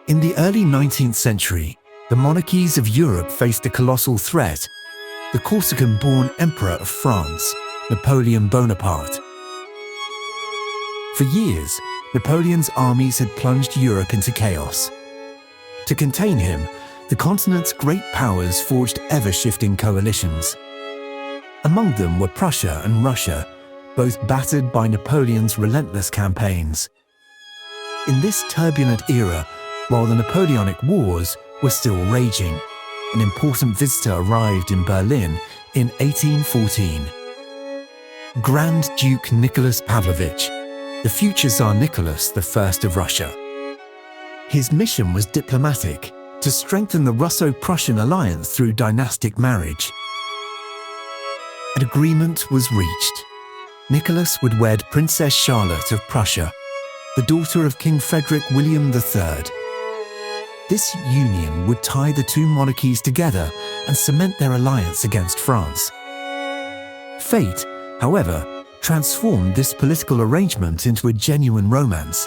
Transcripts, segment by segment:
In the early 19th century, the monarchies of Europe faced a colossal threat: the Corsican-born Emperor of France, Napoleon Bonaparte. For years, Napoleon's armies had plunged Europe into chaos. To contain him, the continent's great powers forged ever-shifting coalitions. Among them were Prussia and Russia, both battered by Napoleon's relentless campaigns. In this turbulent era, while the Napoleonic Wars were still raging, an important visitor arrived in Berlin in 1814. Grand Duke Nicholas Pavlovich, the future Tsar Nicholas I of Russia. His mission was diplomatic, to strengthen the Russo-Prussian alliance through dynastic marriage. An agreement was reached. Nicholas would wed Princess Charlotte of Prussia, the daughter of King Frederick William III. This union would tie the two monarchies together and cement their alliance against France. Fate, however, transformed this political arrangement into a genuine romance.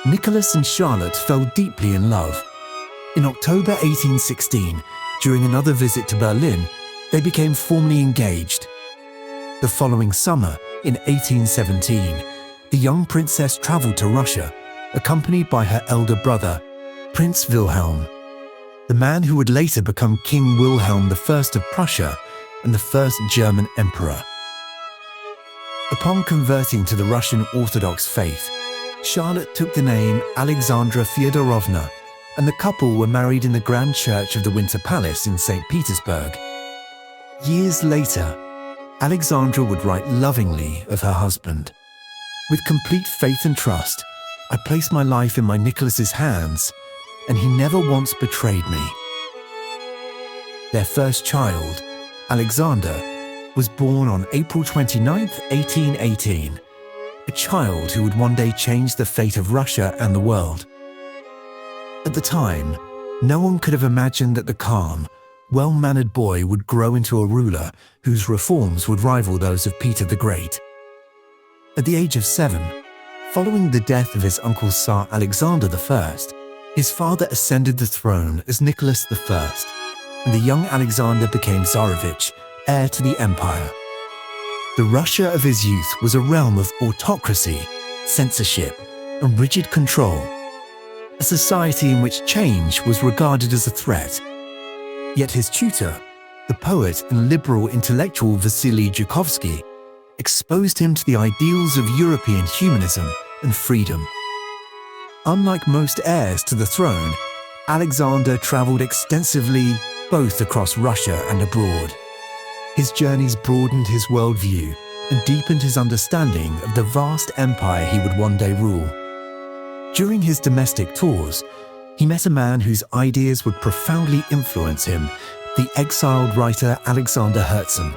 Nicholas and Charlotte fell deeply in love. In October 1816, during another visit to Berlin, they became formally engaged. The following summer, in 1817, the young princess traveled to Russia, accompanied by her elder brother, Prince Wilhelm, the man who would later become King Wilhelm I of Prussia and the first German emperor. Upon converting to the Russian Orthodox faith, Charlotte took the name Alexandra Fyodorovna, and the couple were married in the Grand Church of the Winter Palace in St. Petersburg. Years later, Alexandra would write lovingly of her husband. "With complete faith and trust, I place my life in my Nicholas's hands, and he never once betrayed me." Their first child, Alexander, was born on April 29, 1818, a child who would one day change the fate of Russia and the world. At the time, no one could have imagined that the calm, well-mannered boy would grow into a ruler whose reforms would rival those of Peter the Great. At the age of 7, following the death of his uncle Tsar Alexander I, his father ascended the throne as Nicholas I, and the young Alexander became Tsarevich, heir to the empire. The Russia of his youth was a realm of autocracy, censorship, and rigid control, a society in which change was regarded as a threat. Yet his tutor, the poet and liberal intellectual Vasily Zhukovsky, exposed him to the ideals of European humanism and freedom. Unlike most heirs to the throne, Alexander traveled extensively both across Russia and abroad. His journeys broadened his worldview and deepened his understanding of the vast empire he would one day rule. During his domestic tours, he met a man whose ideas would profoundly influence him, the exiled writer Alexander Herzen,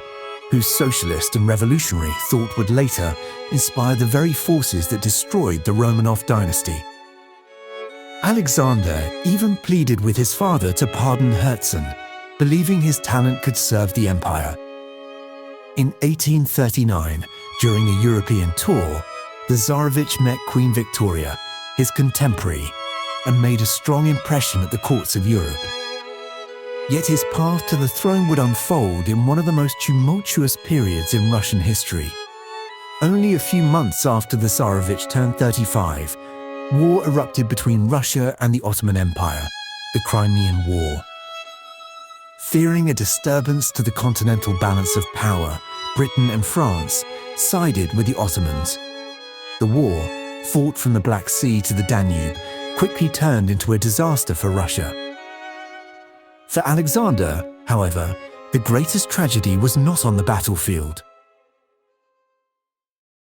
whose socialist and revolutionary thought would later inspire the very forces that destroyed the Romanov dynasty. Alexander even pleaded with his father to pardon Herzen, believing his talent could serve the empire. In 1839, during a European tour, the Tsarevich met Queen Victoria, his contemporary, and made a strong impression at the courts of Europe. Yet his path to the throne would unfold in one of the most tumultuous periods in Russian history. Only a few months after the Tsarevich turned 35, war erupted between Russia and the Ottoman Empire, the Crimean War. Fearing a disturbance to the continental balance of power, Britain and France sided with the Ottomans. The war, fought from the Black Sea to the Danube, quickly turned into a disaster for Russia. For Alexander, however, the greatest tragedy was not on the battlefield.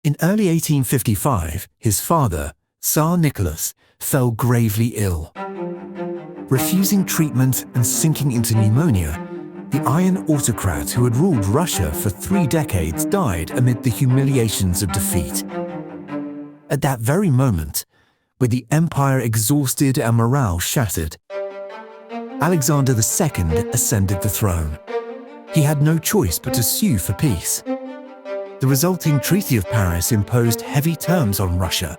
In early 1855, his father, Tsar Nicholas, fell gravely ill. Refusing treatment and sinking into pneumonia, the Iron Autocrat who had ruled Russia for 3 decades died amid the humiliations of defeat. At that very moment, with the empire exhausted and morale shattered, Alexander II ascended the throne. He had no choice but to sue for peace. The resulting Treaty of Paris imposed heavy terms on Russia.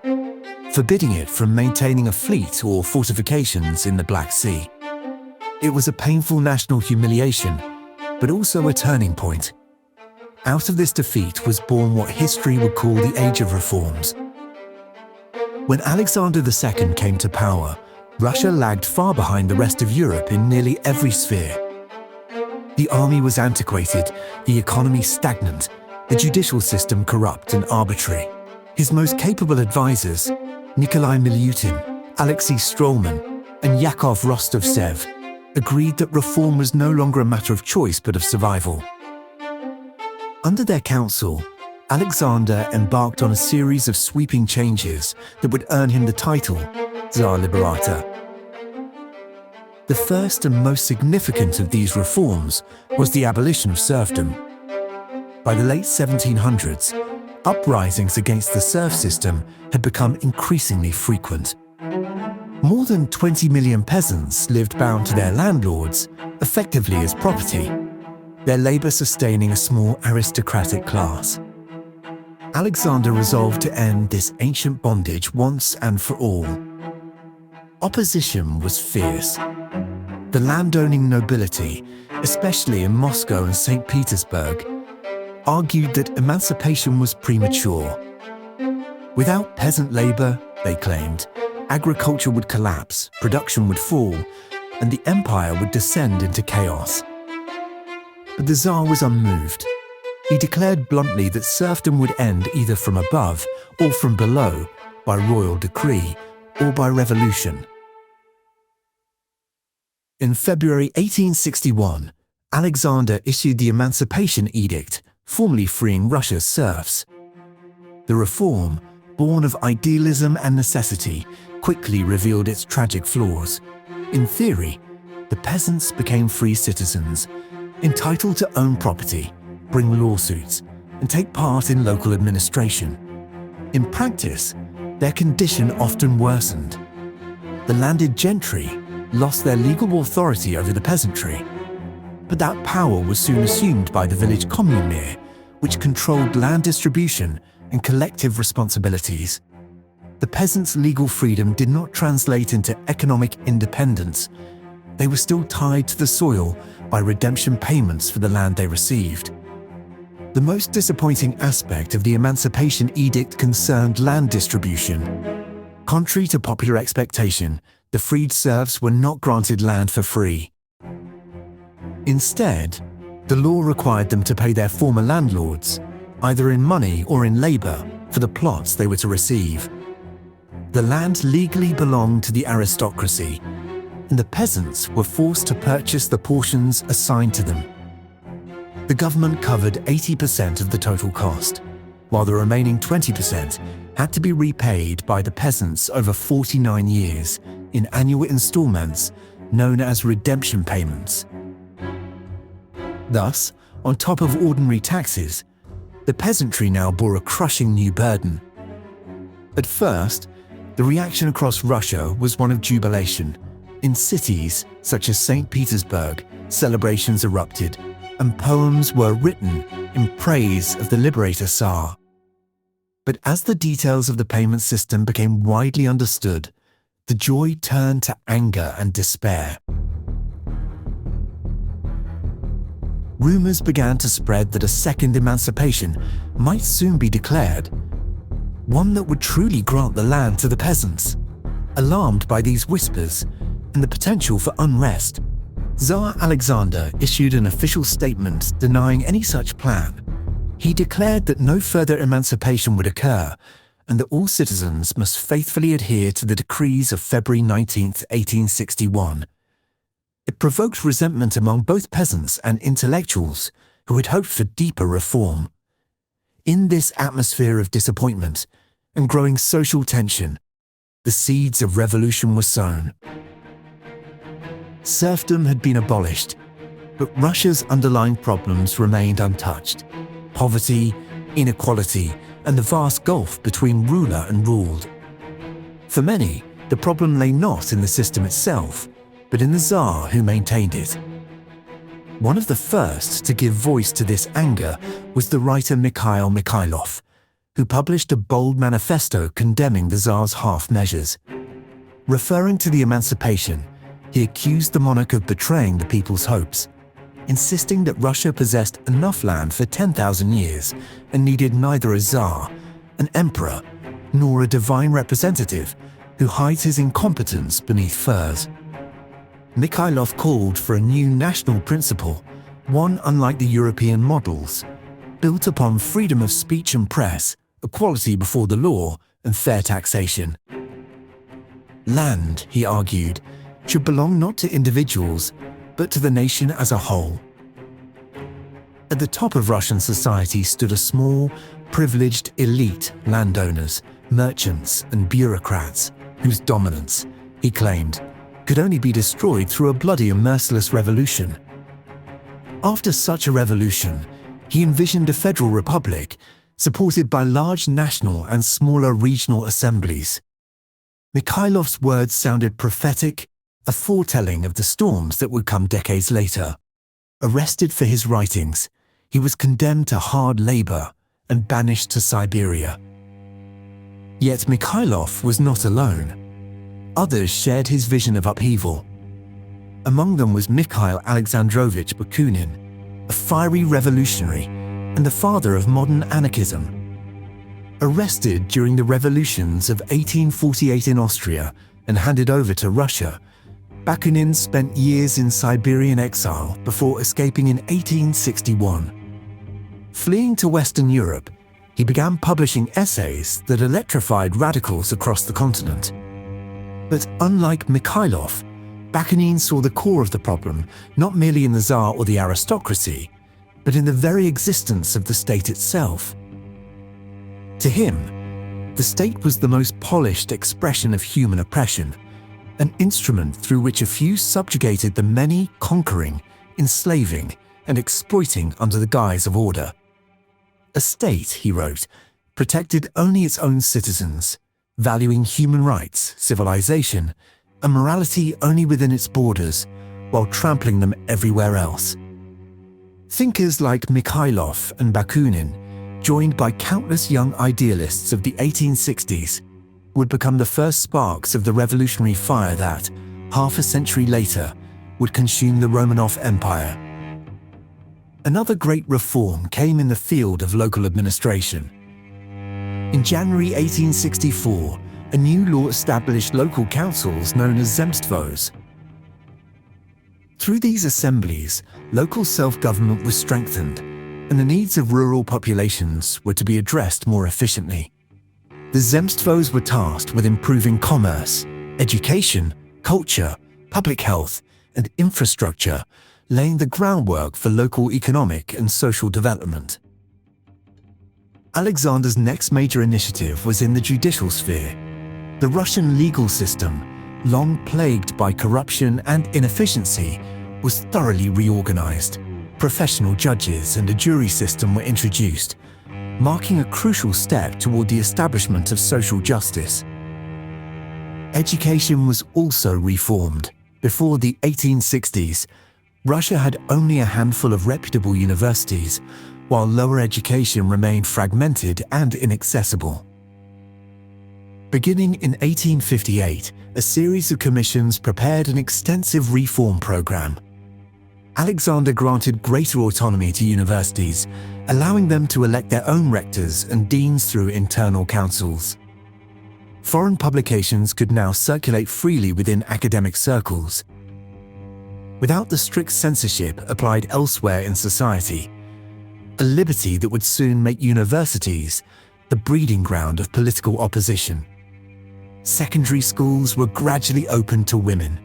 forbidding it from maintaining a fleet or fortifications in the Black Sea. It was a painful national humiliation, but also a turning point. Out of this defeat was born what history would call the Age of Reforms. When Alexander II came to power, Russia lagged far behind the rest of Europe in nearly every sphere. The army was antiquated, the economy stagnant, the judicial system corrupt and arbitrary. His most capable advisors, Nikolai Milutin, Alexei Strolman, and Yakov Rostovtsev, agreed that reform was no longer a matter of choice but of survival. Under their counsel, Alexander embarked on a series of sweeping changes that would earn him the title Tsar Liberator. The first and most significant of these reforms was the abolition of serfdom. By the late 1700s, uprisings against the serf system had become increasingly frequent. More than 20 million peasants lived bound to their landlords, effectively as property, their labor sustaining a small aristocratic class. Alexander resolved to end this ancient bondage once and for all. Opposition was fierce. The landowning nobility, especially in Moscow and St. Petersburg, argued that emancipation was premature. Without peasant labor, they claimed, agriculture would collapse, production would fall, and the empire would descend into chaos. But the Tsar was unmoved. He declared bluntly that serfdom would end either from above or from below, by royal decree or by revolution. In February 1861, Alexander issued the Emancipation Edict, formally freeing Russia's serfs. The reform, born of idealism and necessity, quickly revealed its tragic flaws. In theory, the peasants became free citizens, entitled to own property, bring lawsuits, and take part in local administration. In practice, their condition often worsened. The landed gentry lost their legal authority over the peasantry, but that power was soon assumed by the village commune, which controlled land distribution and collective responsibilities. The peasants' legal freedom did not translate into economic independence. They were still tied to the soil by redemption payments for the land they received. The most disappointing aspect of the Emancipation Edict concerned land distribution. Contrary to popular expectation, the freed serfs were not granted land for free. Instead, the law required them to pay their former landlords, either in money or in labor, for the plots they were to receive. The land legally belonged to the aristocracy, and the peasants were forced to purchase the portions assigned to them. The government covered 80% of the total cost, while the remaining 20% had to be repaid by the peasants over 49 years in annual installments known as redemption payments. Thus, on top of ordinary taxes, the peasantry now bore a crushing new burden. At first, the reaction across Russia was one of jubilation. In cities such as St. Petersburg, celebrations erupted, and poems were written in praise of the liberator Tsar. But as the details of the payment system became widely understood, the joy turned to anger and despair. Rumors began to spread that a second emancipation might soon be declared, one that would truly grant the land to the peasants. Alarmed by these whispers and the potential for unrest, Tsar Alexander issued an official statement denying any such plan. He declared that no further emancipation would occur and that all citizens must faithfully adhere to the decrees of February 19, 1861. It provoked resentment among both peasants and intellectuals who had hoped for deeper reform. In this atmosphere of disappointment and growing social tension, the seeds of revolution were sown. Serfdom had been abolished, but Russia's underlying problems remained untouched. Poverty, inequality, and the vast gulf between ruler and ruled. For many, the problem lay not in the system itself, but in the Tsar who maintained it. One of the first to give voice to this anger was the writer Mikhail Mikhailov, who published a bold manifesto condemning the Tsar's half measures. Referring to the Emancipation, he accused the monarch of betraying the people's hopes, insisting that Russia possessed enough land for 10,000 years and needed neither a Tsar, an emperor, nor a divine representative who hides his incompetence beneath furs. Mikhailov called for a new national principle, one unlike the European models, built upon freedom of speech and press, equality before the law, and fair taxation. Land, he argued, should belong not to individuals, but to the nation as a whole. At the top of Russian society stood a small, privileged elite landowners, merchants, and bureaucrats, whose dominance, he claimed, could only be destroyed through a bloody and merciless revolution. After such a revolution, he envisioned a federal republic supported by large national and smaller regional assemblies. Mikhailov's words sounded prophetic, a foretelling of the storms that would come decades later. Arrested for his writings, he was condemned to hard labor and banished to Siberia. Yet Mikhailov was not alone. Others shared his vision of upheaval. Among them was Mikhail Alexandrovich Bakunin, a fiery revolutionary and the father of modern anarchism. Arrested during the revolutions of 1848 in Austria and handed over to Russia, Bakunin spent years in Siberian exile before escaping in 1861. Fleeing to Western Europe, he began publishing essays that electrified radicals across the continent. But unlike Mikhailov, Bakunin saw the core of the problem not merely in the Tsar or the aristocracy, but in the very existence of the state itself. To him, the state was the most polished expression of human oppression, an instrument through which a few subjugated the many, conquering, enslaving, and exploiting under the guise of order. A state, he wrote, protected only its own citizens, valuing human rights, civilization, and morality only within its borders, while trampling them everywhere else. Thinkers like Mikhailov and Bakunin, joined by countless young idealists of the 1860s, would become the first sparks of the revolutionary fire that, half a century later, would consume the Romanov Empire. Another great reform came in the field of local administration. In January 1864, a new law established local councils known as zemstvos. Through these assemblies, local self-government was strengthened, and the needs of rural populations were to be addressed more efficiently. The zemstvos were tasked with improving commerce, education, culture, public health, and infrastructure, laying the groundwork for local economic and social development. Alexander's next major initiative was in the judicial sphere. The Russian legal system, long plagued by corruption and inefficiency, was thoroughly reorganized. Professional judges and a jury system were introduced, marking a crucial step toward the establishment of social justice. Education was also reformed. Before the 1860s, Russia had only a handful of reputable universities, while lower education remained fragmented and inaccessible. Beginning in 1858, a series of commissions prepared an extensive reform program. Alexander granted greater autonomy to universities, allowing them to elect their own rectors and deans through internal councils. Foreign publications could now circulate freely within academic circles. Without the strict censorship applied elsewhere in society, a liberty that would soon make universities the breeding ground of political opposition. Secondary schools were gradually opened to women,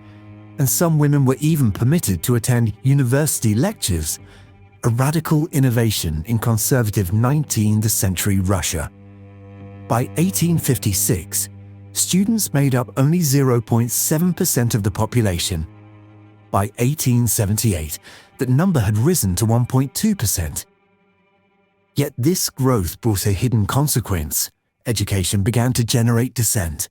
and some women were even permitted to attend university lectures, a radical innovation in conservative 19th century Russia. By 1856, students made up only 0.7% of the population. By 1878, that number had risen to 1.2%. Yet this growth brought a hidden consequence. Education began to generate dissent.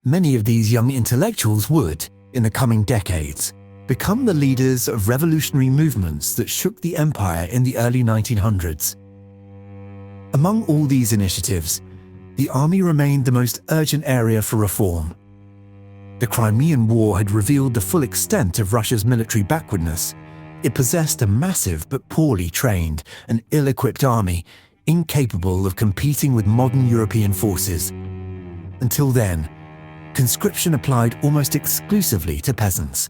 Many of these young intellectuals would, in the coming decades, become the leaders of revolutionary movements that shook the empire in the early 1900s. Among all these initiatives, the army remained the most urgent area for reform. The Crimean War had revealed the full extent of Russia's military backwardness. It possessed a massive but poorly trained and ill-equipped army, incapable of competing with modern European forces. Until then, conscription applied almost exclusively to peasants.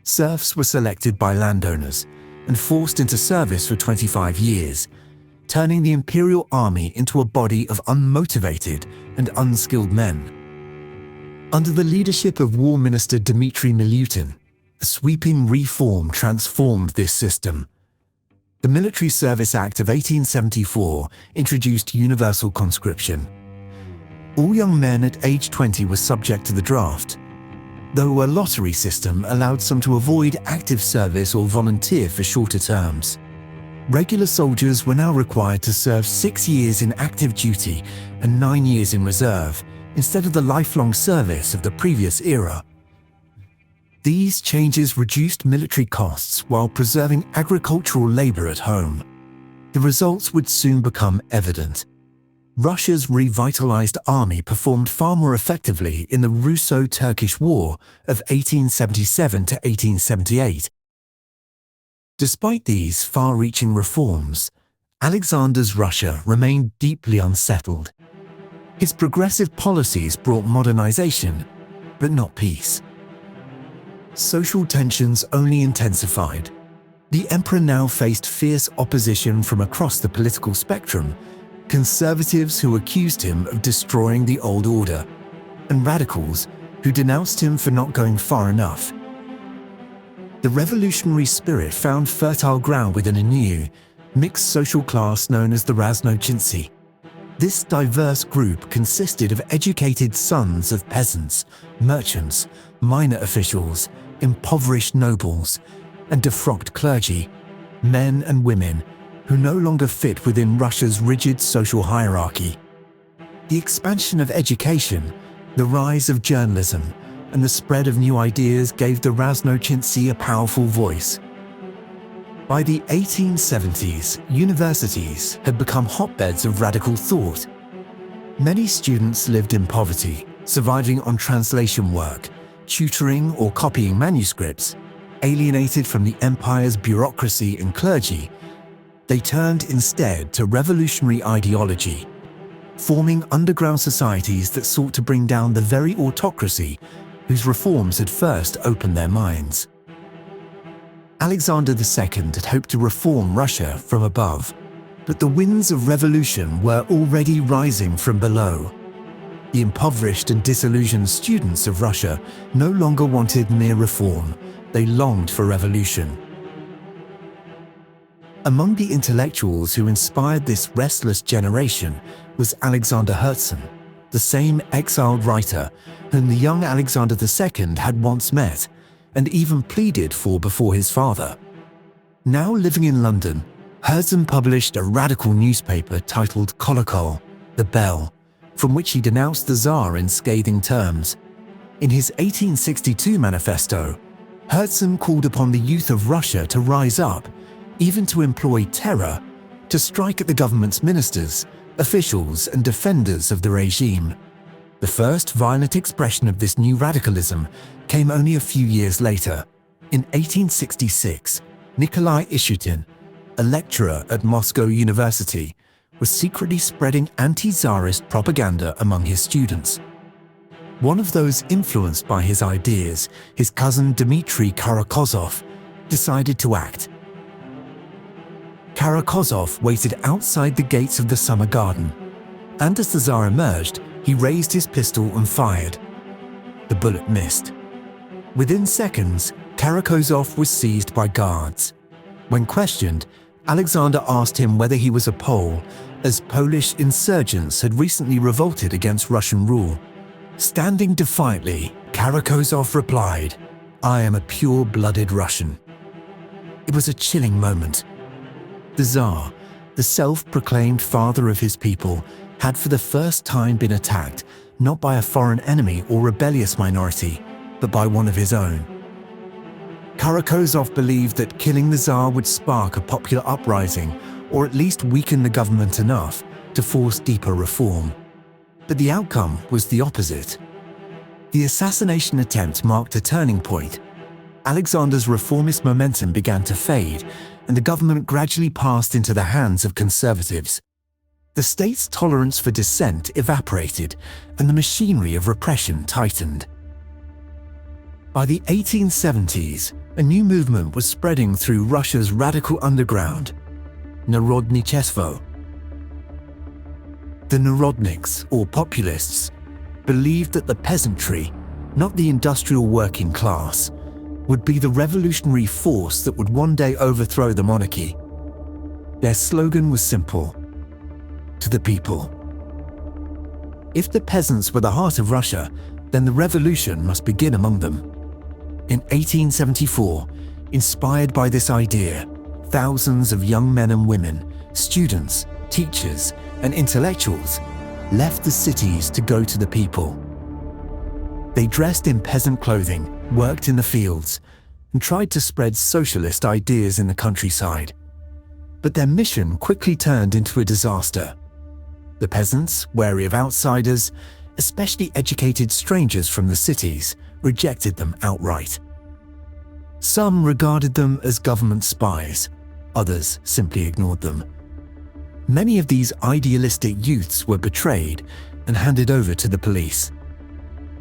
Serfs were selected by landowners and forced into service for 25 years, turning the imperial army into a body of unmotivated and unskilled men. Under the leadership of War Minister Dmitry Milutin, a sweeping reform transformed this system. The Military Service Act of 1874 introduced universal conscription. All young men at age 20 were subject to the draft, though a lottery system allowed some to avoid active service or volunteer for shorter terms. Regular soldiers were now required to serve 6 years in active duty and 9 years in reserve, instead of the lifelong service of the previous era. These changes reduced military costs while preserving agricultural labor at home. The results would soon become evident. Russia's revitalized army performed far more effectively in the Russo-Turkish War of 1877 to 1878. Despite these far-reaching reforms, Alexander's Russia remained deeply unsettled. His progressive policies brought modernization, but not peace. Social tensions only intensified. The emperor now faced fierce opposition from across the political spectrum, conservatives who accused him of destroying the old order, and radicals who denounced him for not going far enough. The revolutionary spirit found fertile ground within a new, mixed social class known as the Raznochinci. This diverse group consisted of educated sons of peasants, merchants, minor officials, impoverished nobles, and defrocked clergy, men and women who no longer fit within Russia's rigid social hierarchy. The expansion of education, the rise of journalism, and the spread of new ideas gave the Raznochinci a powerful voice. By the 1870s, universities had become hotbeds of radical thought. Many students lived in poverty, surviving on translation work, tutoring or copying manuscripts. Alienated from the empire's bureaucracy and clergy, they turned instead to revolutionary ideology, forming underground societies that sought to bring down the very autocracy whose reforms had first opened their minds. Alexander II had hoped to reform Russia from above, but the winds of revolution were already rising from below. The impoverished and disillusioned students of Russia no longer wanted mere reform, they longed for revolution. Among the intellectuals who inspired this restless generation was Alexander Herzen, the same exiled writer whom the young Alexander II had once met and even pleaded for before his father. Now living in London, Herzen published a radical newspaper titled Kolokol, The Bell, from which he denounced the Tsar in scathing terms. In his 1862 manifesto, Herzen called upon the youth of Russia to rise up, even to employ terror, to strike at the government's ministers, officials and defenders of the regime. The first violent expression of this new radicalism came only a few years later. In 1866, Nikolai Ishutin, a lecturer at Moscow University, was secretly spreading anti-Tsarist propaganda among his students. One of those influenced by his ideas, his cousin Dmitry Karakozov, decided to act. Karakozov waited outside the gates of the summer garden, and as the Tsar emerged, he raised his pistol and fired. The bullet missed. Within seconds, Karakozov was seized by guards. When questioned, Alexander asked him whether he was a Pole, as Polish insurgents had recently revolted against Russian rule. Standing defiantly, Karakozov replied, "I am a pure-blooded Russian." It was a chilling moment. The Tsar, the self-proclaimed father of his people, had for the first time been attacked, not by a foreign enemy or rebellious minority, but by one of his own. Karakozov believed that killing the Tsar would spark a popular uprising, or at least weaken the government enough to force deeper reform. But the outcome was the opposite. The assassination attempt marked a turning point. Alexander's reformist momentum began to fade, and the government gradually passed into the hands of conservatives. The state's tolerance for dissent evaporated, and the machinery of repression tightened. By the 1870s, a new movement was spreading through Russia's radical underground, Narodnichestvo. The Narodniks, or populists, believed that the peasantry, not the industrial working class, would be the revolutionary force that would one day overthrow the monarchy. Their slogan was simple: to the people. If the peasants were the heart of Russia, then the revolution must begin among them. In 1874, inspired by this idea, thousands of young men and women, students, teachers, and intellectuals left the cities to go to the people. They dressed in peasant clothing, worked in the fields, and tried to spread socialist ideas in the countryside. But their mission quickly turned into a disaster. The peasants, wary of outsiders, especially educated strangers from the cities, rejected them outright. Some regarded them as government spies, others simply ignored them. Many of these idealistic youths were betrayed and handed over to the police.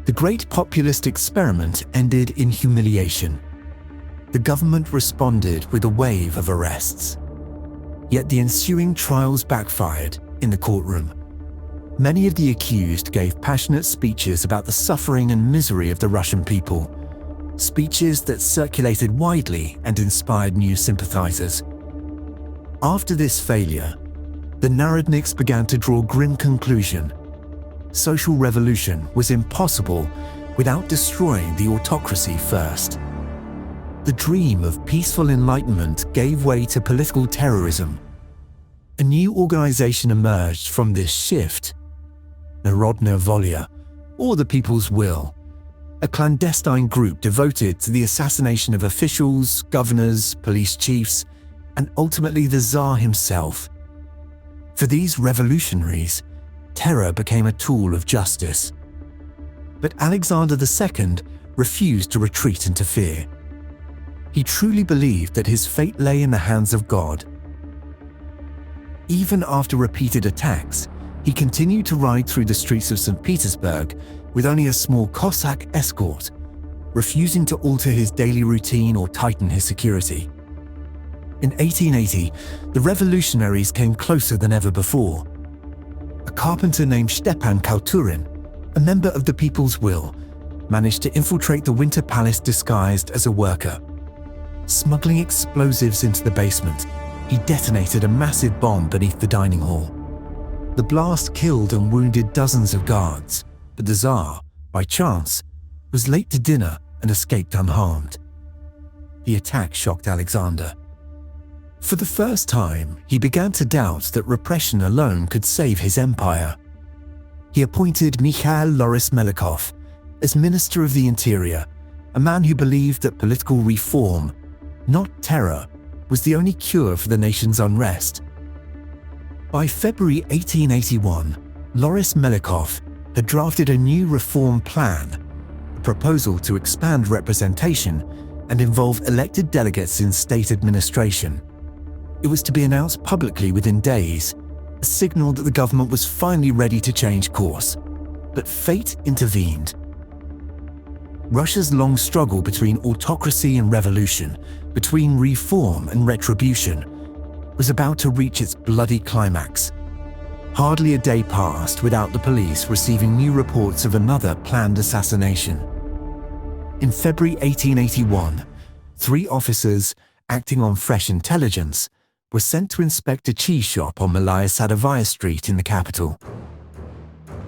The great populist experiment ended in humiliation. The government responded with a wave of arrests. Yet the ensuing trials backfired in the courtroom. Many of the accused gave passionate speeches about the suffering and misery of the Russian people, speeches that circulated widely and inspired new sympathizers. After this failure, the Narodniks began to draw a grim conclusion. Social revolution was impossible without destroying the autocracy first. The dream of peaceful enlightenment gave way to political terrorism. A new organization emerged from this shift: Narodная Volia, or the People's Will, a clandestine group devoted to the assassination of officials, governors, police chiefs, and ultimately the Tsar himself. For these revolutionaries, terror became a tool of justice. But Alexander II refused to retreat into fear. He truly believed that his fate lay in the hands of God. Even after repeated attacks, he continued to ride through the streets of St. Petersburg with only a small Cossack escort, refusing to alter his daily routine or tighten his security. In 1880, the revolutionaries came closer than ever before. A carpenter named Stepan Kauturin, a member of the People's Will, managed to infiltrate the Winter Palace disguised as a worker. Smuggling explosives into the basement, he detonated a massive bomb beneath the dining hall. The blast killed and wounded dozens of guards, but the Tsar, by chance, was late to dinner and escaped unharmed. The attack shocked Alexander. For the first time, he began to doubt that repression alone could save his empire. He appointed Mikhail Mikhailov as Minister of the Interior, a man who believed that political reform, not terror, was the only cure for the nation's unrest. By February 1881, Mikhailov had drafted a new reform plan, a proposal to expand representation and involve elected delegates in state administration. It was to be announced publicly within days, a signal that the government was finally ready to change course. But fate intervened. Russia's long struggle between autocracy and revolution, between reform and retribution, was about to reach its bloody climax. Hardly a day passed without the police receiving new reports of another planned assassination. In February 1881, 3 officers, acting on fresh intelligence, were sent to inspect a cheese shop on Malaya Sadovaya Street in the capital.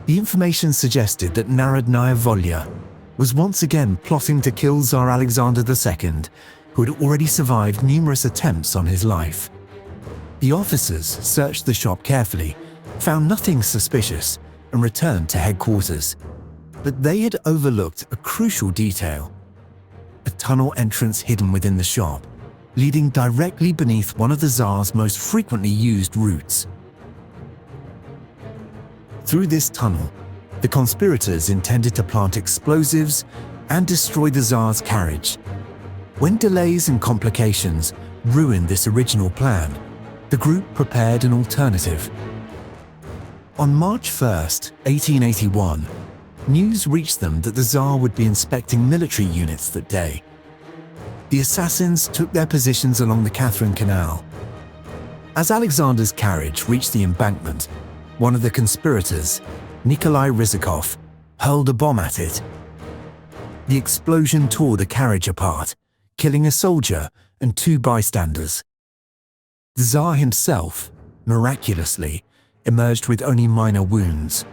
The information suggested that Narodnaya Volia was once again plotting to kill Tsar Alexander II, who had already survived numerous attempts on his life. The officers searched the shop carefully, found nothing suspicious, and returned to headquarters. But they had overlooked a crucial detail: a tunnel entrance hidden within the shop, leading directly beneath one of the Tsar's most frequently used routes. Through this tunnel, the conspirators intended to plant explosives and destroy the Tsar's carriage. When delays and complications ruined this original plan, the group prepared an alternative. On March 1st, 1881, news reached them that the Tsar would be inspecting military units that day. The assassins took their positions along the Catherine Canal. As Alexander's carriage reached the embankment, one of the conspirators, Nikolai Rizikov, hurled a bomb at it. The explosion tore the carriage apart, killing a soldier and 2 bystanders. The Tsar himself, miraculously, emerged with only minor wounds.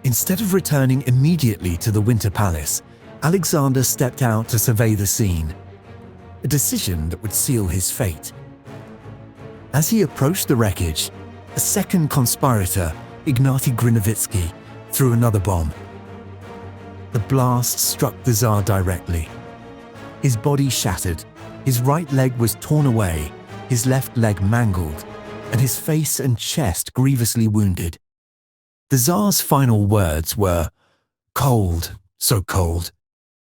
Instead of returning immediately to the Winter Palace, Alexander stepped out to survey the scene, a decision that would seal his fate. As he approached the wreckage, a second conspirator, Ignaty Grinovitsky, threw another bomb. The blast struck the Tsar directly. His body shattered, his right leg was torn away, his left leg mangled, and his face and chest grievously wounded. The Tsar's final words were, "Cold, so cold.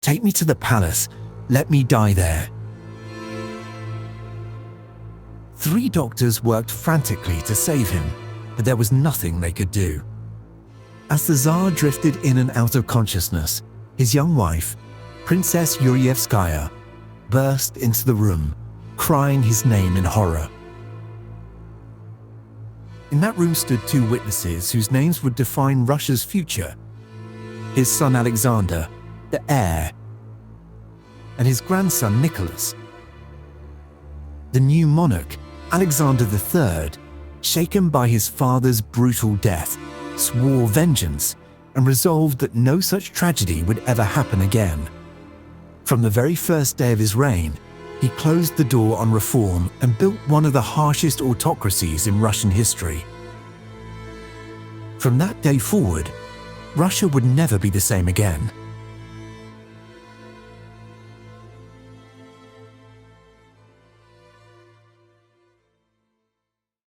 Take me to the palace, let me die there." 3 doctors worked frantically to save him, but there was nothing they could do. As the Tsar drifted in and out of consciousness, his young wife, Princess Yuryevskaya, burst into the room, crying his name in horror. In that room stood 2 witnesses whose names would define Russia's future: his son Alexander, the heir, and his grandson Nicholas. The new monarch, Alexander III, shaken by his father's brutal death, swore vengeance and resolved that no such tragedy would ever happen again. From the very first day of his reign, he closed the door on reform and built one of the harshest autocracies in Russian history. From that day forward, Russia would never be the same again.